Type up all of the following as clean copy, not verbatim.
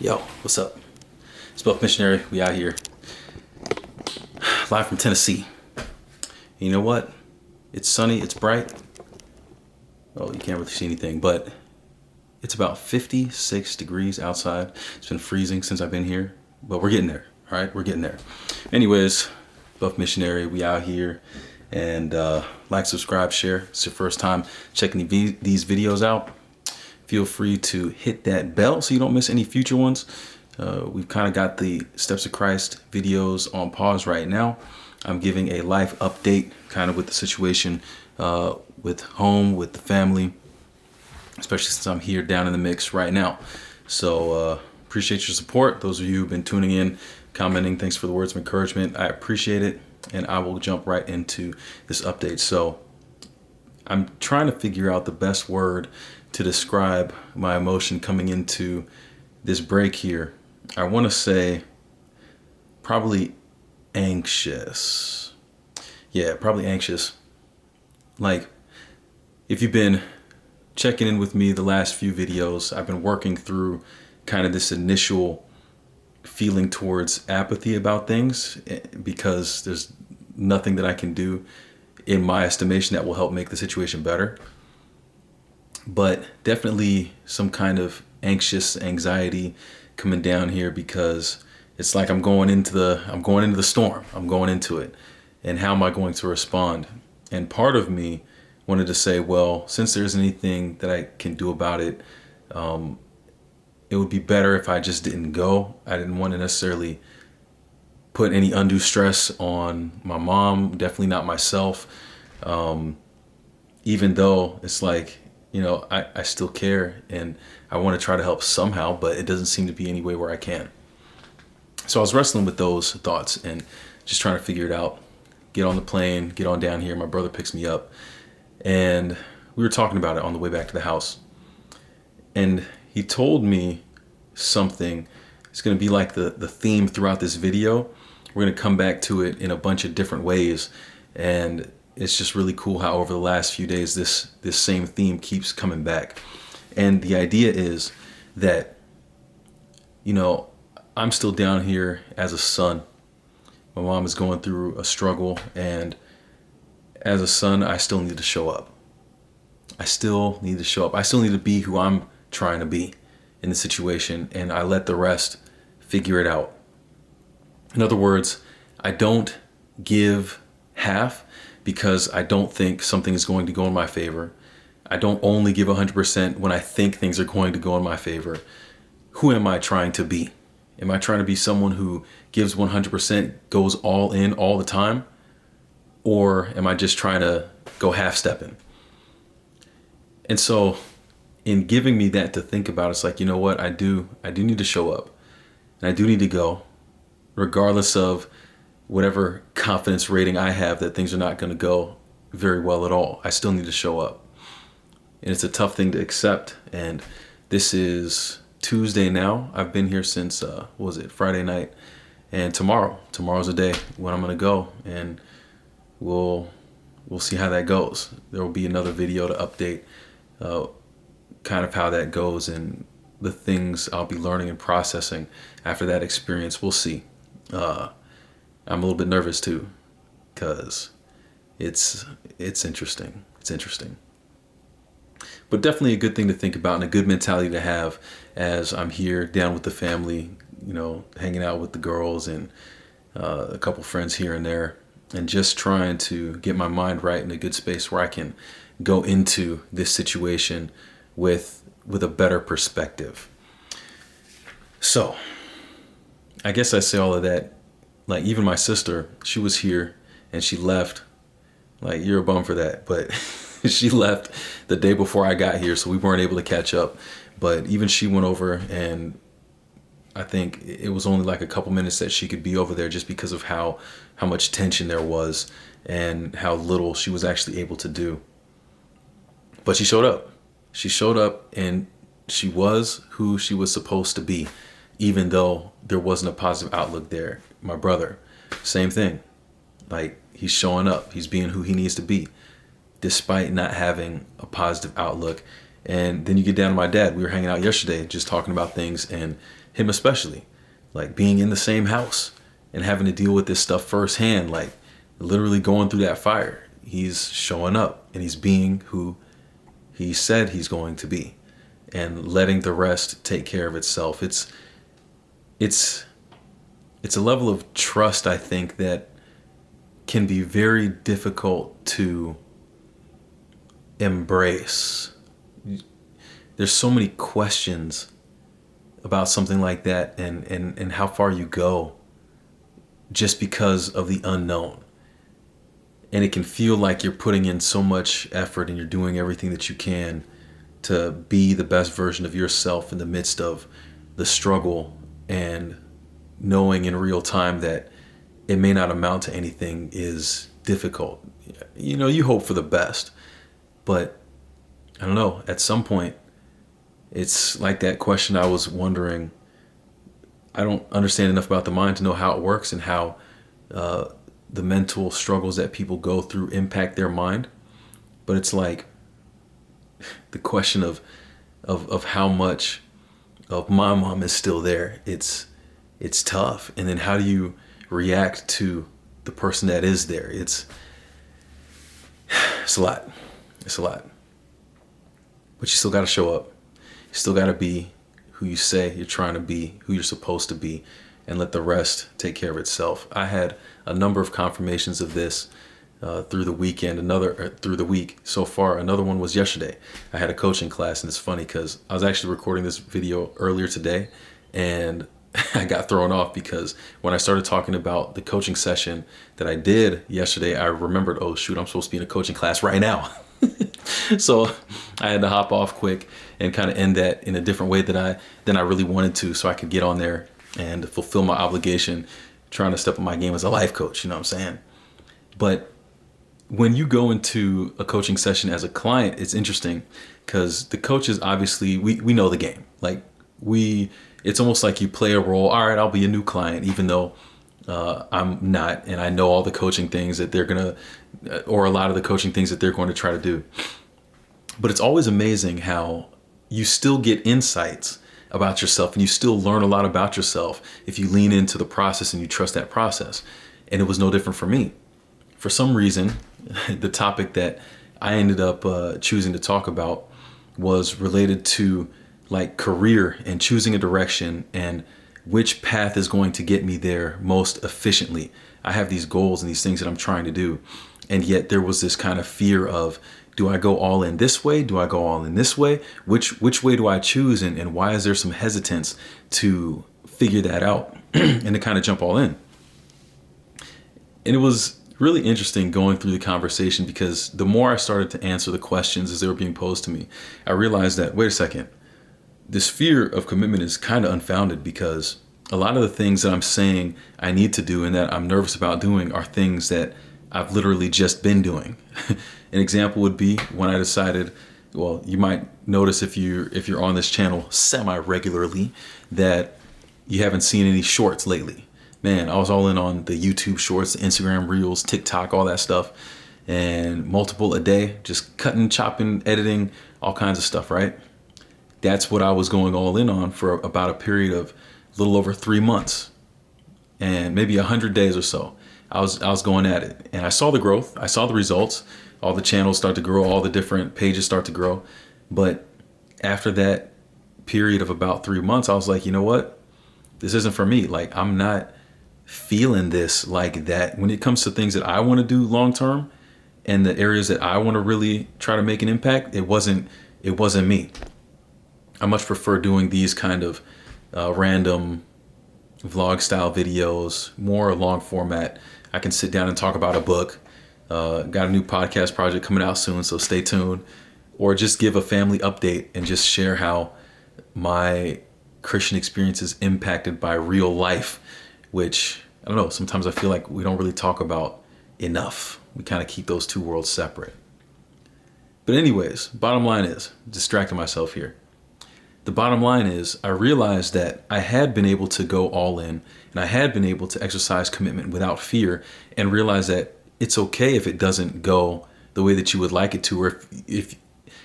Yo, what's up? It's Buff Missionary. We out here live from Tennessee. You know what? It's sunny, it's bright. Oh, you can't really see anything, but it's about 56 degrees outside. It's been freezing since I've been here, but we're getting there. All right, we're getting there. Anyways, Buff Missionary, we out here. And like, subscribe, share. It's your first time checking these videos out. Feel free to hit that bell so you don't miss any future ones. We've kind of got the Steps of Christ videos on pause right now. I'm giving a life update kind of with the situation with home, with the family, especially since I'm here down in the mix right now. So appreciate your support. Those of you who've been tuning in, commenting, thanks for the words of encouragement. I appreciate it. And I will jump right into this update. So I'm trying to figure out the best word to describe my emotion coming into this break here. I want to say probably anxious. Yeah, probably anxious. Like, if you've been checking in with me the last few videos, I've been working through kind of this initial feeling towards apathy about things because there's nothing that I can do in my estimation that will help make the situation better. But definitely some kind of anxiety coming down here because it's like I'm going into the storm. I'm going into it. And how am I going to respond? And part of me wanted to say, well, since there's anything that I can do about it, it would be better if I just didn't go. I didn't want to necessarily put any undue stress on my mom, definitely not myself. Even though it's like, you know, I still care and I want to try to help somehow, but it doesn't seem to be any way where I can. So I was wrestling with those thoughts and just trying to figure it out. Get on the plane, get on down here. My brother picks me up and we were talking about it on the way back to the house. And he told me something. It's going to be like the theme throughout this video. We're going to come back to it in a bunch of different ways. And it's just really cool how over the last few days, this same theme keeps coming back. And the idea is that, you know, I'm still down here as a son. My mom is going through a struggle. And as a son, I still need to show up. I still need to show up. I still need to be who I'm trying to be in the situation, and I let the rest figure it out. In other words, I don't give half because I don't think something is going to go in my favor. I don't only give 100% when I think things are going to go in my favor. Who am I trying to be? Am I trying to be someone who gives 100%, goes all in all the time? Or am I just trying to go half-stepping? And so in giving me that to think about, it's like, you know what, I do need to show up and I do need to go, regardless of whatever confidence rating I have that things are not going to go very well at all. I still need to show up. And it's a tough thing to accept. And this is Tuesday now. I've been here since, Friday night. And tomorrow's the day when I'm going to go, and we'll see how that goes. There will be another video to update kind of how that goes and the things I'll be learning and processing after that experience. We'll see. I'm a little bit nervous too, because it's interesting. It's interesting. But definitely a good thing to think about and a good mentality to have as I'm here down with the family, you know, hanging out with the girls and a couple friends here and there, and just trying to get my mind right in a good space where I can go into this situation with a better perspective. So I guess I say all of that. Like, even my sister, she was here and she left. Like, you're a bum for that, but she left the day before I got here, so we weren't able to catch up. But even she went over, and I think it was only like a couple minutes that she could be over there just because of how much tension there was and how little she was actually able to do. But she showed up. She showed up and she was who she was supposed to be, even though there wasn't a positive outlook there. My brother, same thing. Like, he's showing up. He's being who he needs to be, despite not having a positive outlook. And then you get down to my dad. We were hanging out yesterday just talking about things, and him especially, like being in the same house and having to deal with this stuff firsthand, like literally going through that fire. He's showing up and he's being who he said he's going to be and letting the rest take care of itself. It's a level of trust, I think, that can be very difficult to embrace. There's so many questions about something like that and how far you go just because of the unknown. And it can feel like you're putting in so much effort and you're doing everything that you can to be the best version of yourself in the midst of the struggle, and knowing in real time that it may not amount to anything is difficult. You know, you hope for the best, but I don't know, at some point, it's like that question I was wondering. I don't understand enough about the mind to know how it works and how the mental struggles that people go through impact their mind. But it's like the question of how much of my mom is still there. It's tough. And then how do you react to the person that is there? It's a lot. It's a lot. But you still got to show up. You still got to be who you say you're trying to be, who you're supposed to be, and let the rest take care of itself. I had a number of confirmations of this through the weekend, through the week so far. Another one was yesterday. I had a coaching class, and it's funny because I was actually recording this video earlier today, and I got thrown off because when I started talking about the coaching session that I did yesterday, I remembered, oh shoot, I'm supposed to be in a coaching class right now. So I had to hop off quick and kind of end that in a different way than I really wanted to, so I could get on there and fulfill my obligation, trying to step up my game as a life coach, you know what I'm saying? But when you go into a coaching session as a client, it's interesting because the coaches, obviously, we know the game. Like it's almost like you play a role. All right, I'll be a new client, even though I'm not, and I know all the coaching things that they're gonna, or a lot of the coaching things that they're going to try to do. But it's always amazing how you still get insights about yourself, and you still learn a lot about yourself if you lean into the process and you trust that process. And it was no different for me. For some reason, the topic that I ended up choosing to talk about was related to like career and choosing a direction and which path is going to get me there most efficiently. I have these goals and these things that I'm trying to do. And yet there was this kind of fear of, do I go all in this way? Do I go all in this way? Which way do I choose? And why is there some hesitance to figure that out and to kind of jump all in? And it was really interesting going through the conversation because the more I started to answer the questions as they were being posed to me, I realized that, wait a second, this fear of commitment is kind of unfounded because a lot of the things that I'm saying I need to do and that I'm nervous about doing are things that I've literally just been doing. An example would be when I decided, well, you might notice if you're on this channel semi-regularly that you haven't seen any shorts lately. Man, I was all in on the YouTube shorts, Instagram Reels, TikTok, all that stuff, and multiple a day, just cutting, chopping, editing, all kinds of stuff, right? That's what I was going all in on for about a period of a little over 3 months and maybe 100 days or so. I was going at it, and I saw the growth. I saw the results. All the channels start to grow. All the different pages start to grow. But after that period of about 3 months, I was like, you know what? This isn't for me. Like, I'm not feeling this like that. When it comes to things that I want to do long term and the areas that I want to really try to make an impact, it wasn't me. I much prefer doing these kind of random vlog style videos, more long format. I can sit down and talk about a book. Got a new podcast project coming out soon, so stay tuned. Or just give a family update and just share how my Christian experience is impacted by real life, which, I don't know, sometimes I feel like we don't really talk about enough. We kind of keep those two worlds separate. But anyways, bottom line is, distracting myself here. The bottom line is I realized that I had been able to go all in and I had been able to exercise commitment without fear, and realize that it's okay if it doesn't go the way that you would like it to, or if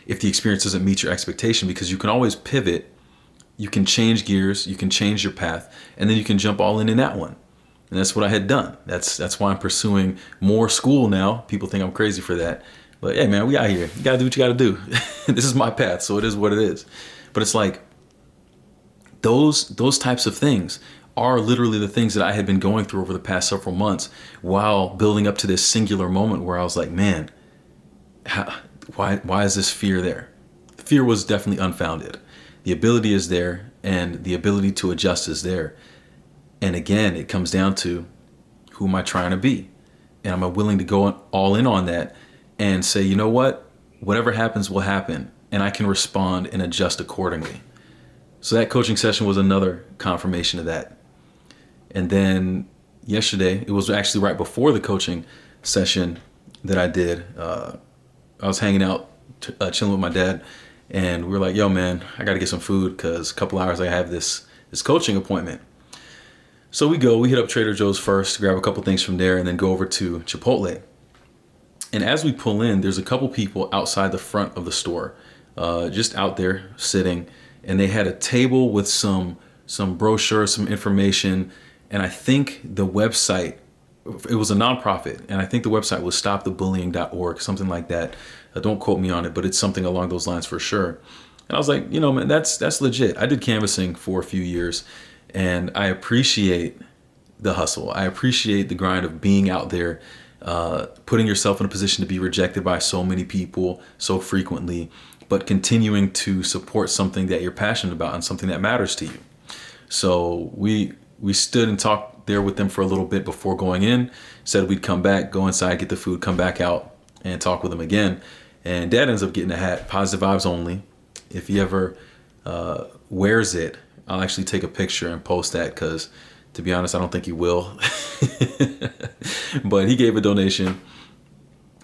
the experience doesn't meet your expectation, because you can always pivot you can change gears, you can change your path, and then you can jump all in that one. And that's what I had done. That's why I'm pursuing more school now. People think I'm crazy for that. But hey, man, we out here. You got to do what you got to do. This is my path, so it is what it is. But it's like those types of things are literally the things that I had been going through over the past several months while building up to this singular moment where I was like, man, why is this fear there? Fear was definitely unfounded. The ability is there, and the ability to adjust is there. And again, it comes down to, who am I trying to be? And am I willing to go all in on that and say, you know what? Whatever happens will happen, and I can respond and adjust accordingly. So that coaching session was another confirmation of that. And then yesterday, it was actually right before the coaching session that I did. I was hanging out, chilling with my dad, and we were like, yo, man, I got to get some food because a couple hours I have this coaching appointment. So we hit up Trader Joe's first, grab a couple things from there, and then go over to Chipotle. And as we pull in, there's a couple people outside the front of the store, just out there sitting, and they had a table with some brochures, some information, and I think the website, it was a nonprofit, and I think the website was stopthebullying.org, something like that. Don't quote me on it, but it's something along those lines for sure. And I was like, you know, man, that's legit. I did canvassing for a few years, and I appreciate the hustle. I appreciate the grind of being out there, putting yourself in a position to be rejected by so many people so frequently, but continuing to support something that you're passionate about and something that matters to you. So we stood and talked there with them for a little bit before going in, said we'd come back, go inside, get the food, come back out and talk with them again. And Dad ends up getting a hat, Positive Vibes Only. If he ever wears it, I'll actually take a picture and post that, because to be honest, I don't think he will. But he gave a donation,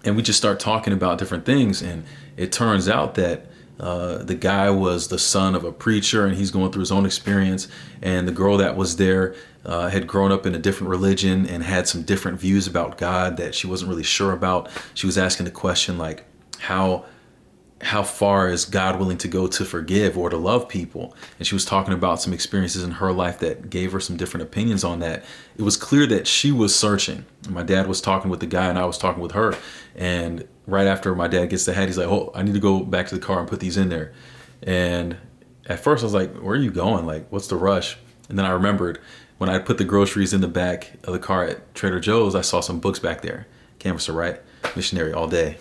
and we just start talking about different things. And it turns out that the guy was the son of a preacher, and he's going through his own experience. And the girl that was there had grown up in a different religion and had some different views about God that she wasn't really sure about. She was asking the question, like, how far is God willing to go to forgive or to love people? And she was talking about some experiences in her life that gave her some different opinions on that. It was clear that she was searching. My dad was talking with the guy, and I was talking with her. And right after my dad gets the hat, he's like, oh, I need to go back to the car and put these in there. And at first I was like, where are you going? Like, what's the rush? And then I remembered when I put the groceries in the back of the car at Trader Joe's, I saw some books back there. Canvasser, right? Missionary all day.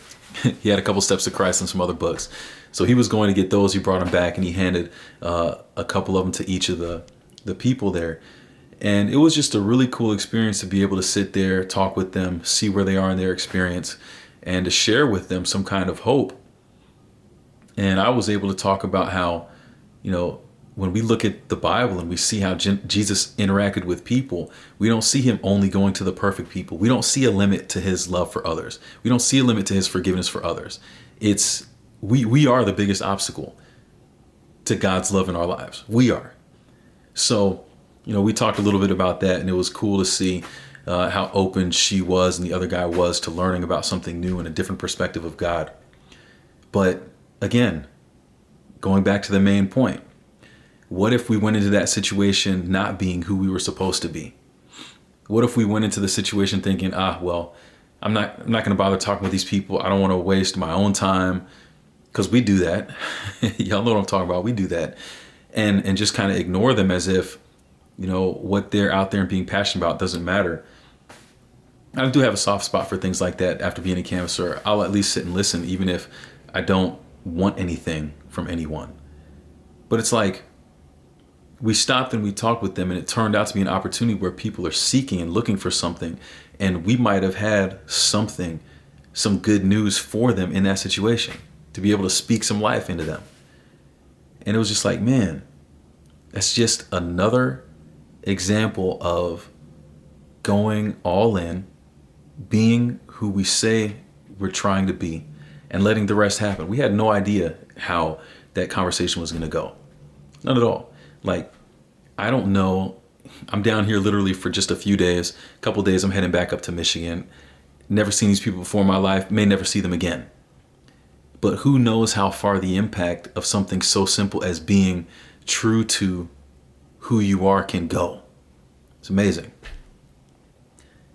He had a couple Steps to Christ and some other books. So he was going to get those. He brought them back, and he handed a couple of them to each of the people there. And it was just a really cool experience to be able to sit there, talk with them, see where they are in their experience, and to share with them some kind of hope. And I was able to talk about how, you know, when we look at the Bible and we see how Jesus interacted with people, we don't see him only going to the perfect people. We don't see a limit to his love for others. We don't see a limit to his forgiveness for others. It's we are the biggest obstacle to God's love in our lives. We are. So, you know, we talked a little bit about that, and it was cool to see how open she was and the other guy was to learning about something new and a different perspective of God. But again, going back to the main point, what if we went into that situation not being who we were supposed to be? What if we went into the situation thinking, well, I'm not going to bother talking with these people. I don't want to waste my own time, because we do that. Y'all know what I'm talking about. We do that, and just kind of ignore them as if, you know, what they're out there and being passionate about doesn't matter. I do have a soft spot for things like that. After being a canvasser, I'll at least sit and listen, even if I don't want anything from anyone. But it's like, we stopped and we talked with them, and it turned out to be an opportunity where people are seeking and looking for something, and we might have had some good news for them in that situation, to be able to speak some life into them. And it was just like, man, that's just another example of going all in, being who we say we're trying to be, and letting the rest happen. We had no idea how that conversation was going to go. None at all. Like, I don't know. I'm down here literally for just a few days. A couple of days, I'm heading back up to Michigan. Never seen these people before in my life. May never see them again. But who knows how far the impact of something so simple as being true to who you are can go. It's amazing.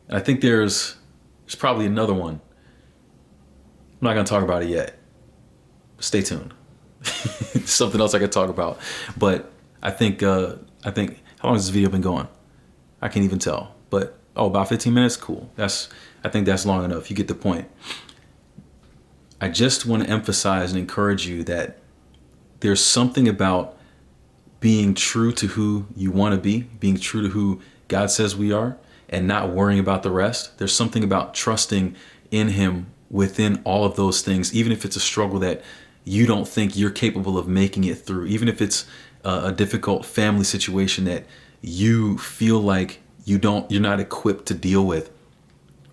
And I think there's probably another one. I'm not going to talk about it yet. Stay tuned. Something else I could talk about. But I think how long has this video been going? I can't even tell. But about 15 minutes? Cool. I think that's long enough. You get the point. I just want to emphasize and encourage you that there's something about being true to who you want to be, being true to who God says we are, and not worrying about the rest. There's something about trusting in Him within all of those things, even if it's a struggle that you don't think you're capable of making it through, even if it's a difficult family situation that you feel like you're not equipped to deal with.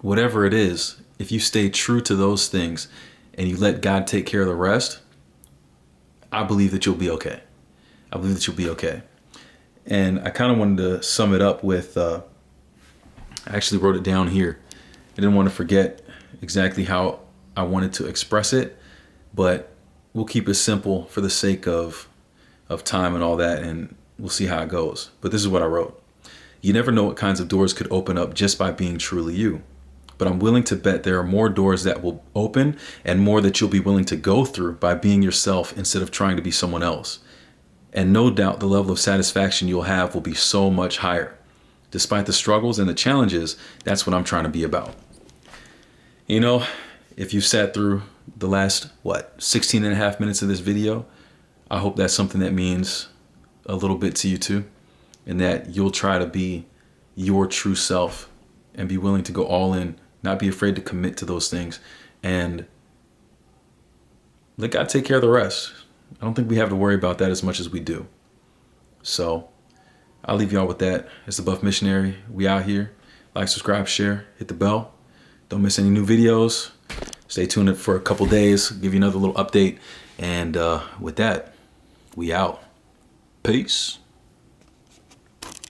Whatever it is, if you stay true to those things and you let God take care of the rest, I believe that you'll be okay. I believe that you'll be okay. And I kind of wanted to sum it up with, I actually wrote it down here. I didn't want to forget exactly how I wanted to express it, but we'll keep it simple for the sake of time and all that, and we'll see how it goes. But this is what I wrote. You never know what kinds of doors could open up just by being truly you. But I'm willing to bet there are more doors that will open and more that you'll be willing to go through by being yourself instead of trying to be someone else. And no doubt the level of satisfaction you'll have will be so much higher. Despite the struggles and the challenges, that's what I'm trying to be about. You know, if you sat through the last, 16 and a half minutes of this video, I hope that's something that means a little bit to you too, and that you'll try to be your true self and be willing to go all in, not be afraid to commit to those things, and let God take care of the rest. I don't think we have to worry about that as much as we do. So I'll leave y'all with that. It's the Buff Missionary. We out here. Like, subscribe, share, hit the bell. Don't miss any new videos. Stay tuned for a couple days. Give you another little update. And with that, we out. Peace.